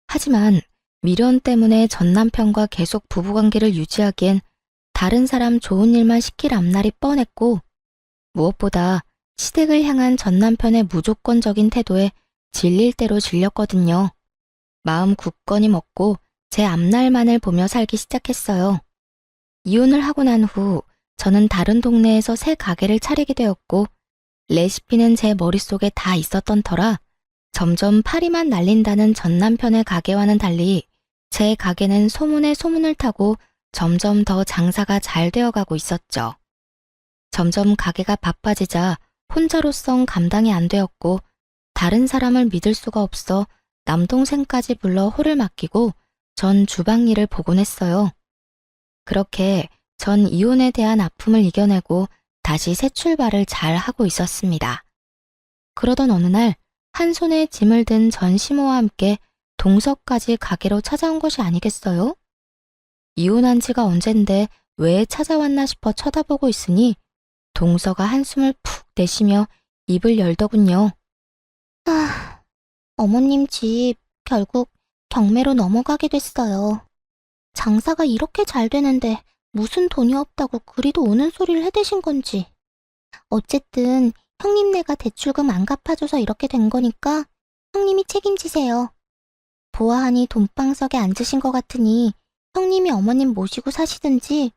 A: 하지만 미련 때문에 전 남편과 계속 부부관계를 유지하기엔 다른 사람 좋은 일만 시킬 앞날이 뻔했고 무엇보다 시댁을 향한 전 남편의 무조건적인 태도에 질릴 대로 질렸거든요. 마음 굳건히 먹고 제 앞날만을 보며 살기 시작했어요. 이혼을 하고 난 후 저는 다른 동네에서 새 가게를 차리게 되었고 레시피는 제 머릿속에 다 있었던 터라 점점 파리만 날린다는 전 남편의 가게와는 달리 제 가게는 소문에 소문을 타고 점점 더 장사가 잘 되어가고 있었죠. 점점 가게가 바빠지자 혼자로선 감당이 안 되었고 다른 사람을 믿을 수가 없어 남동생까지 불러 홀을 맡기고 전 주방 일을 보곤 했어요. 그렇게 전 이혼에 대한 아픔을 이겨내고 다시 새 출발을 잘 하고 있었습니다. 그러던 어느 날 한 손에 짐을 든 전 시모와 함께 동서까지 가게로 찾아온 것이 아니겠어요? 이혼한 지가 언젠데 왜 찾아왔나 싶어 쳐다보고 있으니 동서가 한숨을 푹 내쉬며 입을 열더군요.
B: 어머님 집 결국 경매로 넘어가게 됐어요. 장사가 이렇게 잘 되는데 무슨 돈이 없다고 그리도 오는 소리를 해대신 건지. 어쨌든 형님네가 대출금 안 갚아줘서 이렇게 된 거니까 형님이 책임지세요. 보아하니 돈방석에 앉으신 것 같으니 형님이 어머님 모시고 사시든지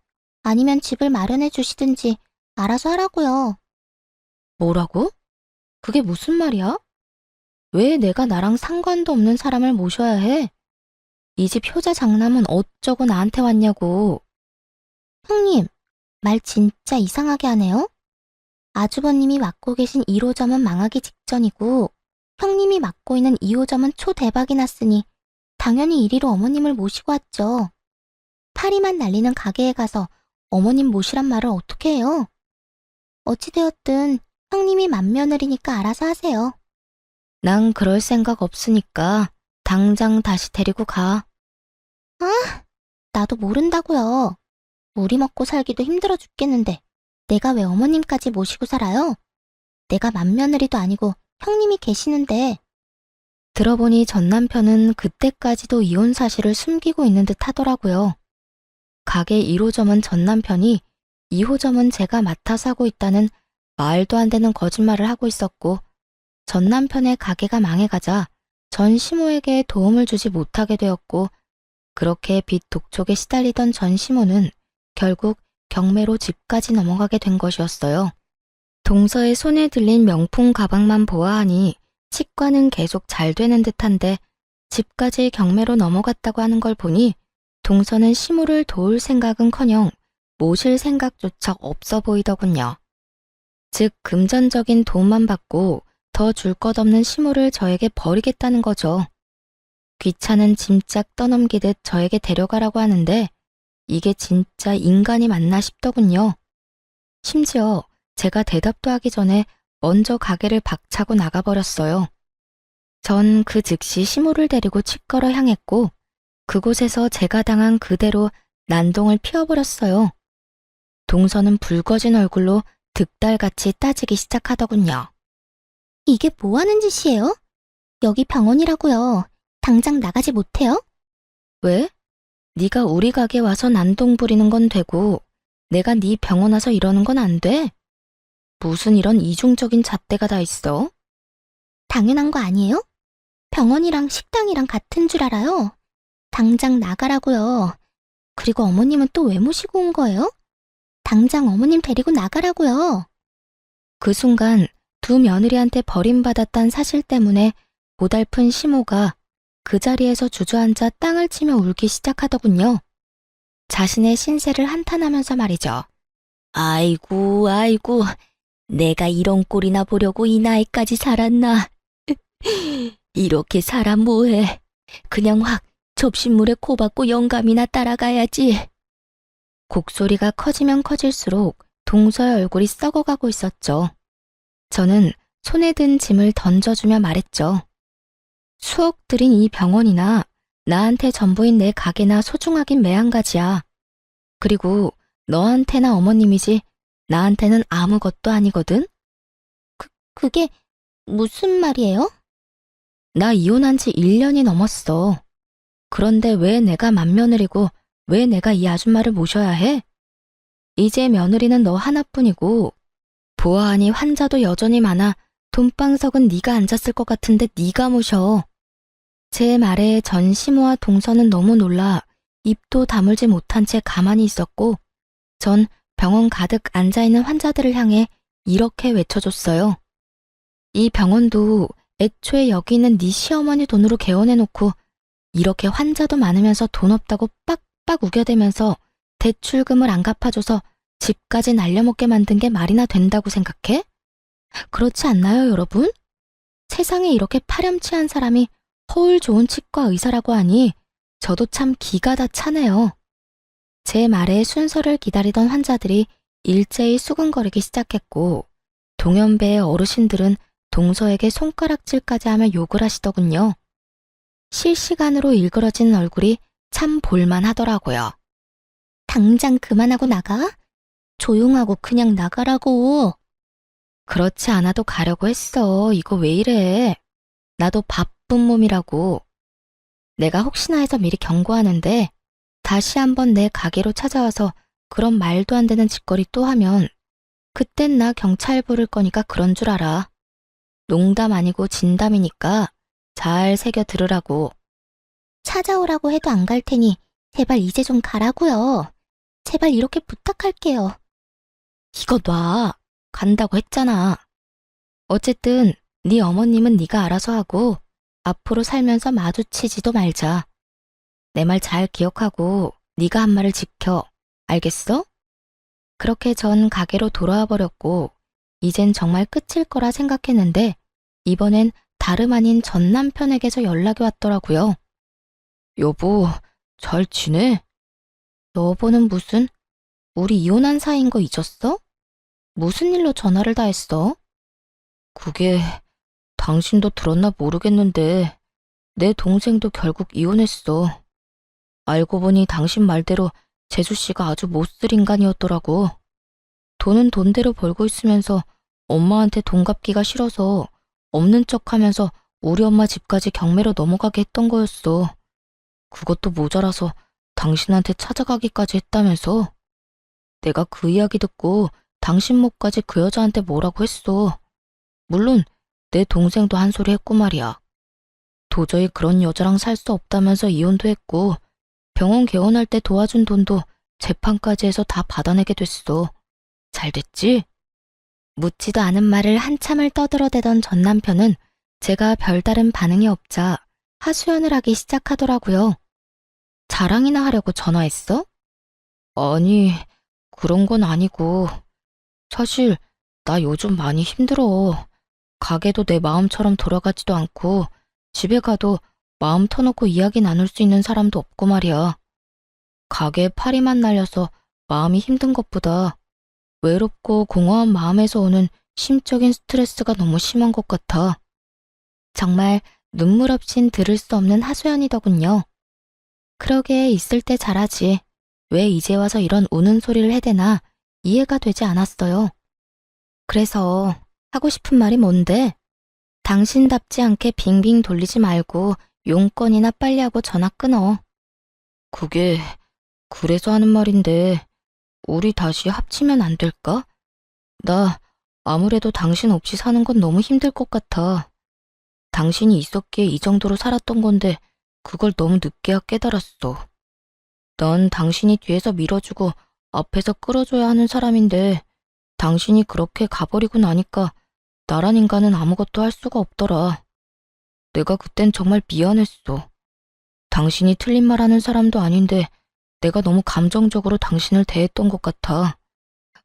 B: 아니면 집을 마련해 주시든지 알아서 하라고요.
A: 뭐라고? 그게 무슨 말이야? 왜 내가 나랑 상관도 없는 사람을 모셔야 해? 이 집 효자 장남은 어쩌고 나한테 왔냐고.
B: 형님, 말 진짜 이상하게 하네요. 아주버님이 맡고 계신 1호점은 망하기 직전이고 형님이 맡고 있는 2호점은 초대박이 났으니 당연히 이리로 어머님을 모시고 왔죠. 파리만 날리는 가게에 가서 어머님 모시란 말을 어떻게 해요? 어찌되었든 형님이 맏며느리니까 알아서 하세요.
A: 난 그럴 생각 없으니까 당장 다시 데리고 가.
B: 나도 모른다고요. 우리 먹고 살기도 힘들어 죽겠는데 내가 왜 어머님까지 모시고 살아요? 내가 맏며느리도 아니고 형님이 계시는데.
A: 들어보니 전 남편은 그때까지도 이혼 사실을 숨기고 있는 듯 하더라고요. 가게 1호점은 전 남편이 2호점은 제가 맡아서 하고 있다는 말도 안 되는 거짓말을 하고 있었고 전 남편의 가게가 망해가자 전 시모에게 도움을 주지 못하게 되었고 그렇게 빚 독촉에 시달리던 전 시모는 결국 경매로 집까지 넘어가게 된 것이었어요. 동서의 손에 들린 명품 가방만 보아하니 치과는 계속 잘 되는 듯한데 집까지 경매로 넘어갔다고 하는 걸 보니 동서는 시모를 도울 생각은커녕 모실 생각조차 없어 보이더군요. 즉 금전적인 도움만 받고 더 줄 것 없는 시모를 저에게 버리겠다는 거죠. 귀찮은 짐짝 떠넘기듯 저에게 데려가라고 하는데 이게 진짜 인간이 맞나 싶더군요. 심지어 제가 대답도 하기 전에 먼저 가게를 박차고 나가버렸어요. 전 그 즉시 시모를 데리고 치과로 향했고 그곳에서 제가 당한 그대로 난동을 피워버렸어요. 동서는 붉어진 얼굴로 득달같이 따지기 시작하더군요.
B: 이게 뭐 하는 짓이에요? 여기 병원이라고요. 당장 나가지 못해요?
A: 왜? 네가 우리 가게 와서 난동 부리는 건 되고 내가 네 병원 와서 이러는 건 안 돼? 무슨 이런 이중적인 잣대가 다 있어?
B: 당연한 거 아니에요? 병원이랑 식당이랑 같은 줄 알아요. 당장 나가라고요. 그리고 어머님은 또 왜 모시고 온 거예요? 당장 어머님 데리고 나가라고요.
A: 그 순간 두 며느리한테 버림받았다는 사실 때문에 고달픈 시모가 그 자리에서 주저앉아 땅을 치며 울기 시작하더군요. 자신의 신세를 한탄하면서 말이죠. 아이고, 아이고, 내가 이런 꼴이나 보려고 이 나이까지 살았나. 이렇게 살아 뭐해. 그냥 확 접신물에 코 박고 영감이나 따라가야지. 곡소리가 커지면 커질수록 동서의 얼굴이 썩어가고 있었죠. 저는 손에 든 짐을 던져주며 말했죠. 수억 들인 이 병원이나 나한테 전부인 내 가게나 소중하긴 매한가지야. 그리고 너한테나 어머님이지 나한테는 아무것도 아니거든?
B: 그게 무슨 말이에요?
A: 나 이혼한 지 1년이 넘었어. 그런데 왜 내가 맏며느리고 왜 내가 이 아줌마를 모셔야 해? 이제 며느리는 너 하나뿐이고 보아하니 환자도 여전히 많아 돈방석은 네가 앉았을 것 같은데 네가 모셔. 제 말에 전 시모와 동서는 너무 놀라 입도 다물지 못한 채 가만히 있었고 전 병원 가득 앉아있는 환자들을 향해 이렇게 외쳐줬어요. 이 병원도 애초에 여기 있는 네 시어머니 돈으로 개원해놓고 이렇게 환자도 많으면서 돈 없다고 빡빡 우겨대면서 대출금을 안 갚아줘서 집까지 날려먹게 만든 게 말이나 된다고 생각해? 그렇지 않나요, 여러분? 세상에 이렇게 파렴치한 사람이 허울 좋은 치과 의사라고 하니 저도 참 기가 다 차네요. 제 말에 순서를 기다리던 환자들이 일제히 수근거리기 시작했고 동연배의 어르신들은 동서에게 손가락질까지 하며 욕을 하시더군요. 실시간으로 일그러진 얼굴이 참 볼만하더라고요.
B: 당장 그만하고 나가? 조용하고 그냥 나가라고.
A: 그렇지 않아도 가려고 했어. 이거 왜 이래? 나도 바쁜 몸이라고. 내가 혹시나 해서 미리 경고하는데 다시 한번 내 가게로 찾아와서 그런 말도 안 되는 짓거리 또 하면 그땐 나 경찰 부를 거니까 그런 줄 알아. 농담 아니고 진담이니까 잘 새겨 들으라고.
B: 찾아오라고 해도 안 갈 테니 제발 이제 좀 가라고요. 제발 이렇게 부탁할게요.
A: 이거 놔. 간다고 했잖아. 어쨌든 네 어머님은 네가 알아서 하고 앞으로 살면서 마주치지도 말자. 내 말 잘 기억하고 네가 한 말을 지켜. 알겠어? 그렇게 전 가게로 돌아와 버렸고 이젠 정말 끝일 거라 생각했는데 이번엔 다름 아닌 전 남편에게서 연락이 왔더라고요. 여보, 잘 지내? 여보는 무슨? 우리 이혼한 사이인 거 잊었어? 무슨 일로 전화를 다 했어? 그게 당신도 들었나 모르겠는데 내 동생도 결국 이혼했어. 알고 보니 당신 말대로 재수씨가 아주 못쓸 인간이었더라고. 돈은 돈대로 벌고 있으면서 엄마한테 돈 갚기가 싫어서 없는 척하면서 우리 엄마 집까지 경매로 넘어가게 했던 거였어. 그것도 모자라서 당신한테 찾아가기까지 했다면서. 내가 그 이야기 듣고 당신 목까지 그 여자한테 뭐라고 했어. 물론 내 동생도 한 소리 했고 말이야. 도저히 그런 여자랑 살 수 없다면서 이혼도 했고 병원 개원할 때 도와준 돈도 재판까지 해서 다 받아내게 됐어. 잘 됐지? 묻지도 않은 말을 한참을 떠들어대던 전 남편은 제가 별다른 반응이 없자 하소연을 하기 시작하더라고요. 자랑이나 하려고 전화했어? 아니, 그런 건 아니고. 사실 나 요즘 많이 힘들어. 가게도 내 마음처럼 돌아가지도 않고 집에 가도 마음 터놓고 이야기 나눌 수 있는 사람도 없고 말이야. 가게에 파리만 날려서 마음이 힘든 것보다 외롭고 공허한 마음에서 오는 심적인 스트레스가 너무 심한 것 같아. 정말 눈물 없인 들을 수 없는 하소연이더군요. 그러게 있을 때 잘하지. 왜 이제 와서 이런 우는 소리를 해대나 이해가 되지 않았어요. 그래서 하고 싶은 말이 뭔데? 당신답지 않게 빙빙 돌리지 말고 용건이나 빨리 하고 전화 끊어. 그게 그래서 하는 말인데 우리 다시 합치면 안 될까? 나 아무래도 당신 없이 사는 건 너무 힘들 것 같아. 당신이 있었기에 이 정도로 살았던 건데 그걸 너무 늦게야 깨달았어. 넌 당신이 뒤에서 밀어주고 앞에서 끌어줘야 하는 사람인데 당신이 그렇게 가버리고 나니까 나란 인간은 아무것도 할 수가 없더라. 내가 그땐 정말 미안했어. 당신이 틀린 말하는 사람도 아닌데 내가 너무 감정적으로 당신을 대했던 것 같아.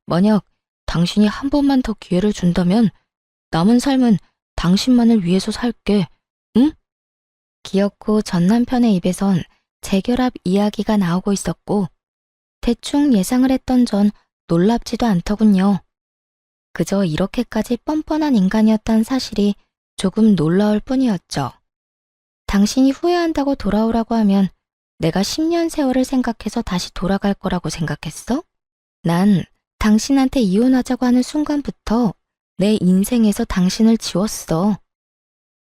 A: 만약 당신이 한 번만 더 기회를 준다면 남은 삶은 당신만을 위해서 살게, 응? 기어코 전 남편의 입에선 재결합 이야기가 나오고 있었고 대충 예상을 했던 전 놀랍지도 않더군요. 그저 이렇게까지 뻔뻔한 인간이었다는 사실이 조금 놀라울 뿐이었죠. 당신이 후회한다고 돌아오라고 하면 내가 10년 세월을 생각해서 다시 돌아갈 거라고 생각했어? 난 당신한테 이혼하자고 하는 순간부터 내 인생에서 당신을 지웠어.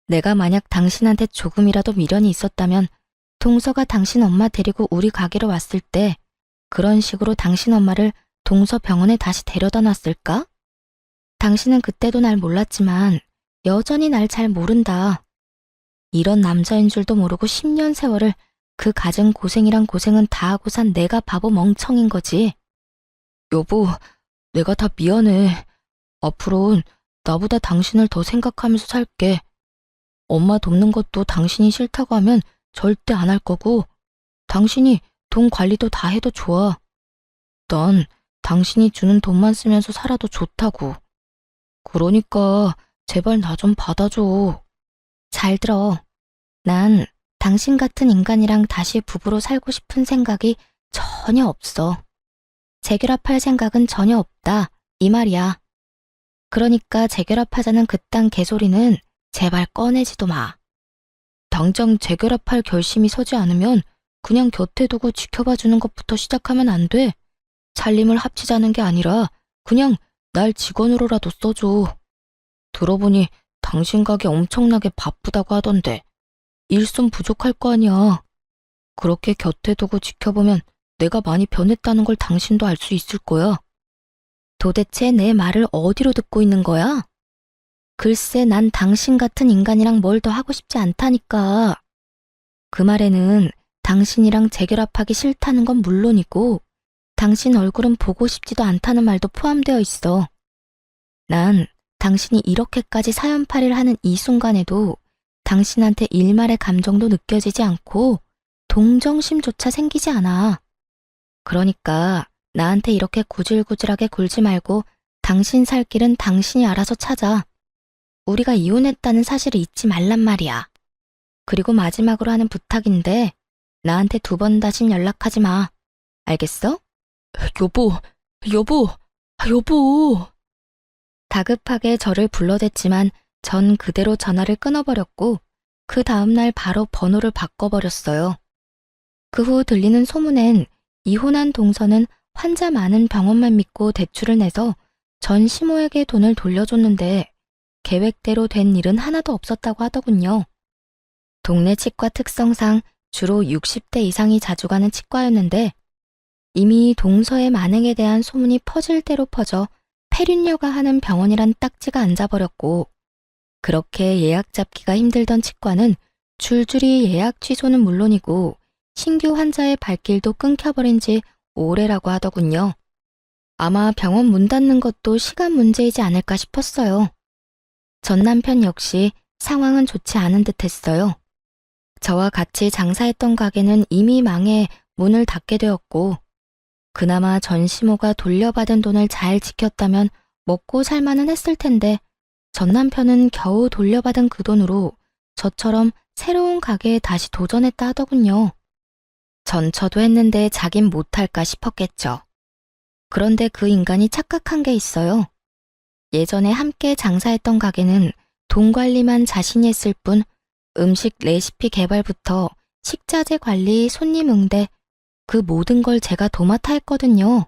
A: 내가 만약 당신한테 조금이라도 미련이 있었다면 동서가 당신 엄마 데리고 우리 가게로 왔을 때 그런 식으로 당신 엄마를 동서 병원에 다시 데려다 놨을까? 당신은 그때도 날 몰랐지만 여전히 날 잘 모른다. 이런 남자인 줄도 모르고 10년 세월을 그 갖은 고생이란 고생은 다 하고 산 내가 바보 멍청인 거지. 여보, 내가 다 미안해. 앞으로는 나보다 당신을 더 생각하면서 살게. 엄마 돕는 것도 당신이 싫다고 하면 절대 안 할 거고, 당신이 돈 관리도 다 해도 좋아. 난 당신이 주는 돈만 쓰면서 살아도 좋다고. 그러니까 제발 나 좀 받아줘. 잘 들어. 난 당신 같은 인간이랑 다시 부부로 살고 싶은 생각이 전혀 없어. 재결합할 생각은 전혀 없다. 이 말이야. 그러니까 재결합하자는 그딴 개소리는 제발 꺼내지도 마. 당장 재결합할 결심이 서지 않으면 그냥 곁에 두고 지켜봐 주는 것부터 시작하면 안 돼. 살림을 합치자는 게 아니라 그냥 날 직원으로라도 써줘. 들어보니 당신 가게 엄청나게 바쁘다고 하던데 일손 부족할 거 아니야. 그렇게 곁에 두고 지켜보면 내가 많이 변했다는 걸 당신도 알 수 있을 거야. 도대체 내 말을 어디로 듣고 있는 거야? 글쎄, 난 당신 같은 인간이랑 뭘 더 하고 싶지 않다니까. 그 말에는 당신이랑 재결합하기 싫다는 건 물론이고 당신 얼굴은 보고 싶지도 않다는 말도 포함되어 있어. 난 당신이 이렇게까지 사연팔이를 하는 이 순간에도 당신한테 일말의 감정도 느껴지지 않고 동정심조차 생기지 않아. 그러니까 나한테 이렇게 구질구질하게 굴지 말고 당신 살 길은 당신이 알아서 찾아. 우리가 이혼했다는 사실을 잊지 말란 말이야. 그리고 마지막으로 하는 부탁인데 나한테 2번 다신 연락하지 마. 알겠어? 여보, 여보, 여보. 다급하게 저를 불러댔지만 전 그대로 전화를 끊어버렸고 그 다음날 바로 번호를 바꿔버렸어요. 그 후 들리는 소문엔 이혼한 동서는 환자 많은 병원만 믿고 대출을 내서 전 시모에게 돈을 돌려줬는데 계획대로 된 일은 하나도 없었다고 하더군요. 동네 치과 특성상 주로 60대 이상이 자주 가는 치과였는데 이미 동서의 만행에 대한 소문이 퍼질 대로 퍼져 폐륜녀가 하는 병원이란 딱지가 앉아버렸고 그렇게 예약 잡기가 힘들던 치과는 줄줄이 예약 취소는 물론이고 신규 환자의 발길도 끊겨버린 지 오래라고 하더군요. 아마 병원 문 닫는 것도 시간 문제이지 않을까 싶었어요. 전 남편 역시 상황은 좋지 않은 듯 했어요. 저와 같이 장사했던 가게는 이미 망해 문을 닫게 되었고 그나마 전 시모가 돌려받은 돈을 잘 지켰다면 먹고 살만은 했을 텐데 전 남편은 겨우 돌려받은 그 돈으로 저처럼 새로운 가게에 다시 도전했다 하더군요. 전처도 했는데 자긴 못할까 싶었겠죠. 그런데 그 인간이 착각한 게 있어요. 예전에 함께 장사했던 가게는 돈 관리만 자신이 했을 뿐 음식 레시피 개발부터 식자재 관리, 손님 응대, 그 모든 걸 제가 도맡아 했거든요.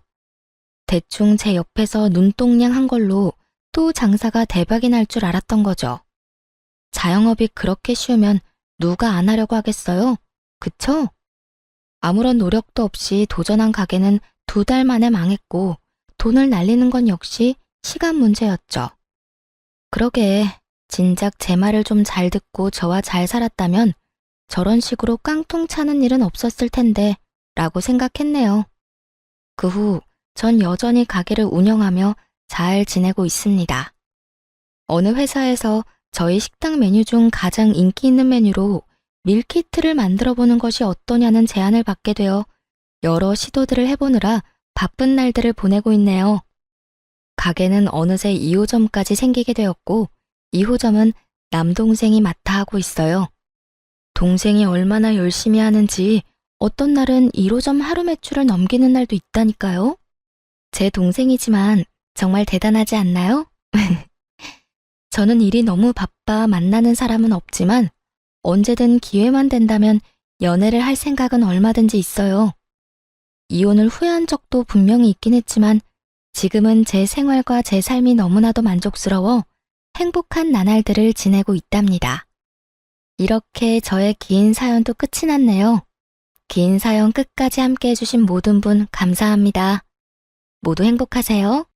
A: 대충 제 옆에서 눈동냥 한 걸로 또 장사가 대박이 날 줄 알았던 거죠. 자영업이 그렇게 쉬우면 누가 안 하려고 하겠어요? 그쵸? 아무런 노력도 없이 도전한 가게는 2달 만에 망했고 돈을 날리는 건 역시 시간 문제였죠. 그러게 진작 제 말을 좀 잘 듣고 저와 잘 살았다면 저런 식으로 깡통 차는 일은 없었을 텐데 라고 생각했네요. 그 후 전 여전히 가게를 운영하며 잘 지내고 있습니다. 어느 회사에서 저희 식당 메뉴 중 가장 인기 있는 메뉴로 밀키트를 만들어 보는 것이 어떠냐는 제안을 받게 되어 여러 시도들을 해보느라 바쁜 날들을 보내고 있네요. 가게는 어느새 2호점까지 생기게 되었고 2호점은 남동생이 맡아 하고 있어요. 동생이 얼마나 열심히 하는지 어떤 날은 1호점 하루 매출을 넘기는 날도 있다니까요. 제 동생이지만 정말 대단하지 않나요? 저는 일이 너무 바빠 만나는 사람은 없지만 언제든 기회만 된다면 연애를 할 생각은 얼마든지 있어요. 이혼을 후회한 적도 분명히 있긴 했지만 지금은 제 생활과 제 삶이 너무나도 만족스러워 행복한 나날들을 지내고 있답니다. 이렇게 저의 긴 사연도 끝이 났네요. 긴 사연 끝까지 함께 해주신 모든 분 감사합니다. 모두 행복하세요.